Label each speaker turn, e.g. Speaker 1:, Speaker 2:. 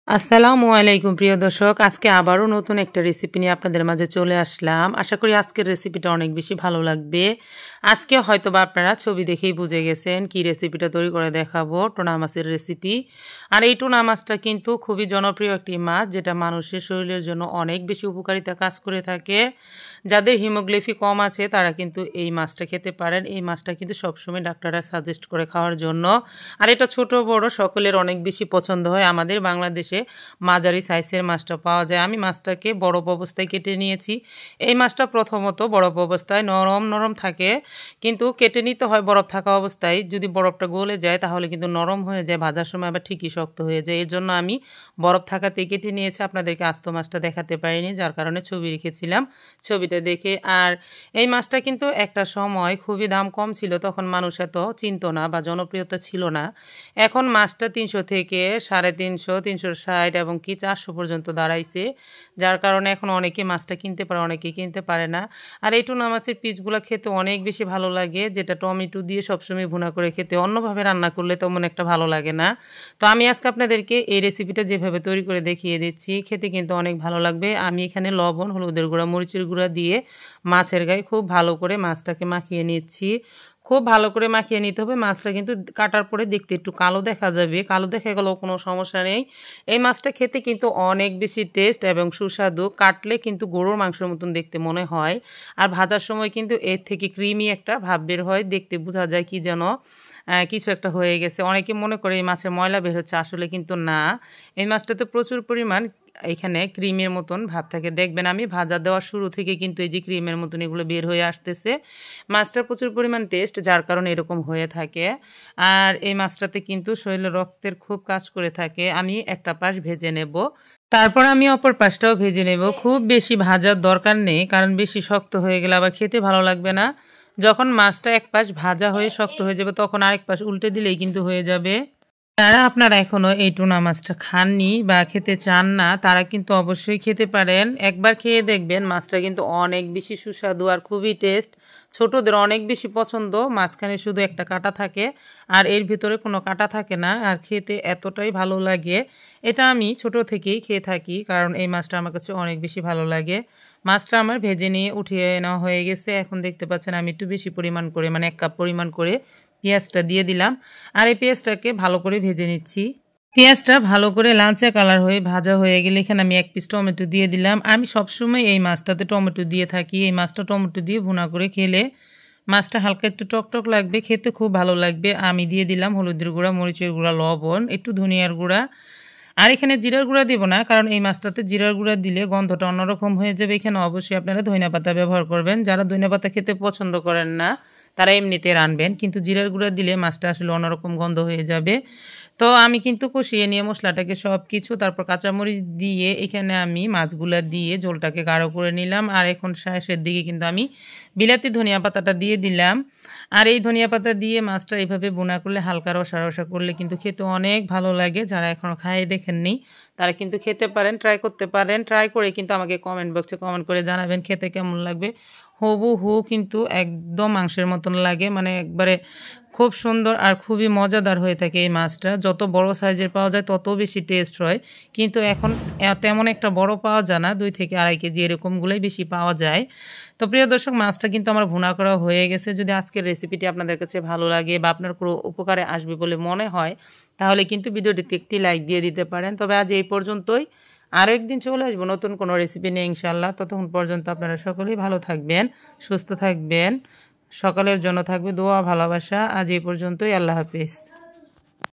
Speaker 1: আসসালামু আলাইকুম প্রিয় দর্শক, আজকে আবারও নতুন একটা রেসিপি নিয়ে আপনাদের মাঝে চলে আসলাম। আশা করি আজকের রেসিপিটা অনেক বেশি ভালো লাগবে। আজকে হয়তোবা আপনারা ছবি দেখেই বুঝে গেছেন কি রেসিপিটা তৈরি করে দেখাবো, টুনা মাছের রেসিপি। আর এই টুনা মাছটা কিন্তু খুবই জনপ্রিয় একটি মাছ, যেটা মানুষের শরীরের জন্য অনেক বেশি উপকারিতা কাজ করে থাকে। যাদের হিমোগ্লোবিন কম আছে তারা কিন্তু এই মাছটা খেতে পারেন। এই মাছটা কিন্তু সবসময় ডাক্তাররা সাজেস্ট করে খাওয়ার জন্য। আর এটা ছোট বড় সকলের অনেক বেশি পছন্দ হয়। আমাদের বাংলাদেশে মাঝারি সাইজের মাছটা পাওয়া যায়। আমি মাছটাকে বরফ অবস্থায় কেটে নিয়েছি। এই মাছটা প্রথমত বরফ অবস্থায় নরম নরম থাকে, কিন্তু কেটে নিতে হয় বরফ থাকা অবস্থায়। যদি বরফটা গলে যায় তাহলে কিন্তু নরম হয়ে যায়, ভাজার সময় আবার ঠিকই শক্ত হয়ে যায়। এর জন্য আমি বরফ থাকাতেই কেটে নিয়েছি। আপনাদেরকে আস্ত মাছটা দেখাতে পারিনি, যার কারণে ছবি রেখেছিলাম, ছবিটা দেখে। আর এই মাছটা কিন্তু একটা সময় খুবই দাম কম ছিল, তখন মানুষ এত চিনত না বা জনপ্রিয়তা ছিল না। এখন মাছটা 300 থেকে 350, 360 এবং কি 400 পর্যন্ত দাঁড়াইছে, যার কারণে এখন অনেকে মাছটা কিনতে পারে, অনেকে কিনতে পারে না। আর এই টুনা মাছের পিসগুলো খেতে অনেক বেশি ভালো লাগে, যেটা টমেটো দিয়ে সবসময় ভুনা করে খেতে, অন্যভাবে রান্না করলে তেমন একটা ভালো লাগে না। তো আমি আজকে আপনাদেরকে এই রেসিপিটা যেভাবে তৈরি করে দেখিয়ে দিচ্ছি, খেতে কিন্তু অনেক ভালো লাগবে। আমি এখানে লবণ, হলুদের গুঁড়া, মরিচের গুঁড়া দিয়ে মাছের গায়ে খুব ভালো করে মাছটাকে মাখিয়ে নিচ্ছি। খুব ভালো করে মাখিয়ে নিতে হবে। মাছটা কিন্তু কাটার পরে দেখতে একটু কালো দেখা যাবে, কালো দেখা গেলেও কোনো সমস্যা নেই। এই মাছটা খেতে কিন্তু অনেক বেশি টেস্ট এবং সুস্বাদু। কাটলে কিন্তু গরুর মাংসের মতন দেখতে মনে হয়, আর ভাজার সময় কিন্তু এর থেকে ক্রিমি একটা ভাব বের হয়, দেখতে বোঝা যায় কি যেন কিছু একটা হয়ে গেছে। অনেকে মনে করে এই মাছের ময়লা বের হচ্ছে, আসলে কিন্তু না। এই মাছটাতে প্রচুর পরিমাণ এখানে ক্রিমের মতন ভাব থাকে। দেখবেন আমি ভাজা দেওয়ার শুরু থেকে কিন্তু এই যে ক্রিমের মতন এগুলো বের হয়ে আসতেছে। মাছটার প্রচুর পরিমাণ টেস্ট, যার কারণে এরকম হয়ে থাকে। আর এই মাছটাতে কিন্তু শরীরে রক্তের খুব কাজ করে থাকে। আমি একটা পাশ ভেজে নেব, তারপর আমি অপর পাশটাও ভেজে নেব। খুব বেশি ভাজার দরকার নেই, কারণ বেশি শক্ত হয়ে গেলে আবার খেতে ভালো লাগবে না। যখন মাছটা এক পাশ ভাজা হয়ে শক্ত হয়ে যাবে তখন আরেক পাশ উল্টে দিলেই কিন্তু হয়ে যাবে। যারা আপনারা এখনো এই টুনা মাছটা খাননি বা খেতে চান না, তারা কিন্তু অবশ্যই খেতে পারেন। একবার খেয়ে দেখবেন, মাছটা কিন্তু অনেক বেশি সুস্বাদু আর খুবই টেস্ট। ছোটদের অনেক বেশি পছন্দ। মাঝখানে শুধু একটা কাঁটা থাকে আর এর ভিতরে কোনো কাঁটা থাকে না, আর খেতে এতটাই ভালো লাগে। এটা আমি ছোট থেকেই খেয়ে থাকি, কারণ এই মাছটা আমার কাছে অনেক বেশি ভালো লাগে। মাছটা আমার ভেজে নিয়ে উঠিয়ে নেওয়া হয়ে গেছে। এখন দেখতে পাচ্ছেন আমি একটু বেশি পরিমাণ করে, মানে 1 কাপ পরিমাণ করে পেঁয়াজটা দিয়ে দিলাম। আর এই পেঁয়াজটাকে ভালো করে ভেজে নিচ্ছি। পেঁয়াজটা ভালো করে লালচে কালার হয়ে ভাজা হয়ে গেলে এখানে আমি 1 পিস টমেটো দিয়ে দিলাম। আমি সবসময় এই মাছটাতে টমেটো দিয়ে থাকি। এই মাছটা টমেটো দিয়ে ভুনা করে খেলে মাছটা হালকা একটু টকটক লাগবে, খেতে খুব ভালো লাগবে। আমি দিয়ে দিলাম হলুদের গুঁড়া, মরিচের গুঁড়া, লবণ, একটু ধনিয়ার গুঁড়া। আর এখানে জিরার গুঁড়া দিব না, কারণ এই মাছটাতে জিরার গুঁড়া দিলে গন্ধটা অন্যরকম হয়ে যাবে। এখানে অবশ্যই আপনারা ধনিয়াপাতা ব্যবহার করবেন। যারা ধনিয়াপাতা খেতে পছন্দ করেন না তারা এমনিতে রানবেন, কিন্তু জিরার গুঁড়া দিলে মাছটা আসলে অন্যরকম গন্ধ হয়ে যাবে। তো আমি কিন্তু কষিয়ে নিয়ে মশলাটাকে সব কিছু, তারপর কাঁচামরিচ দিয়ে এখানে আমি মাছগুলা দিয়ে ঝোলটাকে গাঢ় করে নিলাম। আর এখন শেষের দিকে কিন্তু আমি বিলাতি ধনিয়া পাতাটা দিয়ে দিলাম। আর এই ধনিয়া পাতা দিয়ে মাছটা এইভাবে বোনা করলে, হালকা রসা রসা করলে কিন্তু খেতে অনেক ভালো লাগে। যারা এখনও খাইয়ে দেখেননি তারা কিন্তু খেতে পারেন, ট্রাই করতে পারেন। ট্রাই করে কিন্তু আমাকে কমেন্ট বক্সে কমেন্ট করে জানাবেন খেতে কেমন লাগবে। হুবহু কিন্তু একদম মাংসের মতন লাগে, মানে একবারে খুব সুন্দর আর খুবই মজাদার হয়ে থাকে এই মাছটা। যত বড় সাইজের পাওয়া যায় তত বেশি টেস্ট হয়, কিন্তু এখন তেমন একটা বড় পাওয়া যায় না, 2 থেকে আড়াই কেজি এরকমগুলোই বেশি পাওয়া যায়। তো প্রিয় দর্শক, মাছটা কিন্তু আমার ভুনা করা হয়ে গেছে। যদি আজকের রেসিপিটি আপনাদের কাছে ভালো লাগে বা আপনার কোনো উপকারে আসবে বলে মনে হয়, তাহলে কিন্তু ভিডিওটিতে একটি লাইক দিয়ে দিতে পারেন। তবে আজ এই পর্যন্তই। আরও একদিন চলে আসবো নতুন কোনো রেসিপি নিয়ে ইনশাল্লাহ। ততক্ষণ পর্যন্ত আপনারা সকলেই ভালো থাকবেন, সুস্থ থাকবেন। সকালের জন্য থাকবে দোয়া, ভালোবাসা। আজ এই পর্যন্তই। আল্লাহ হাফিজ।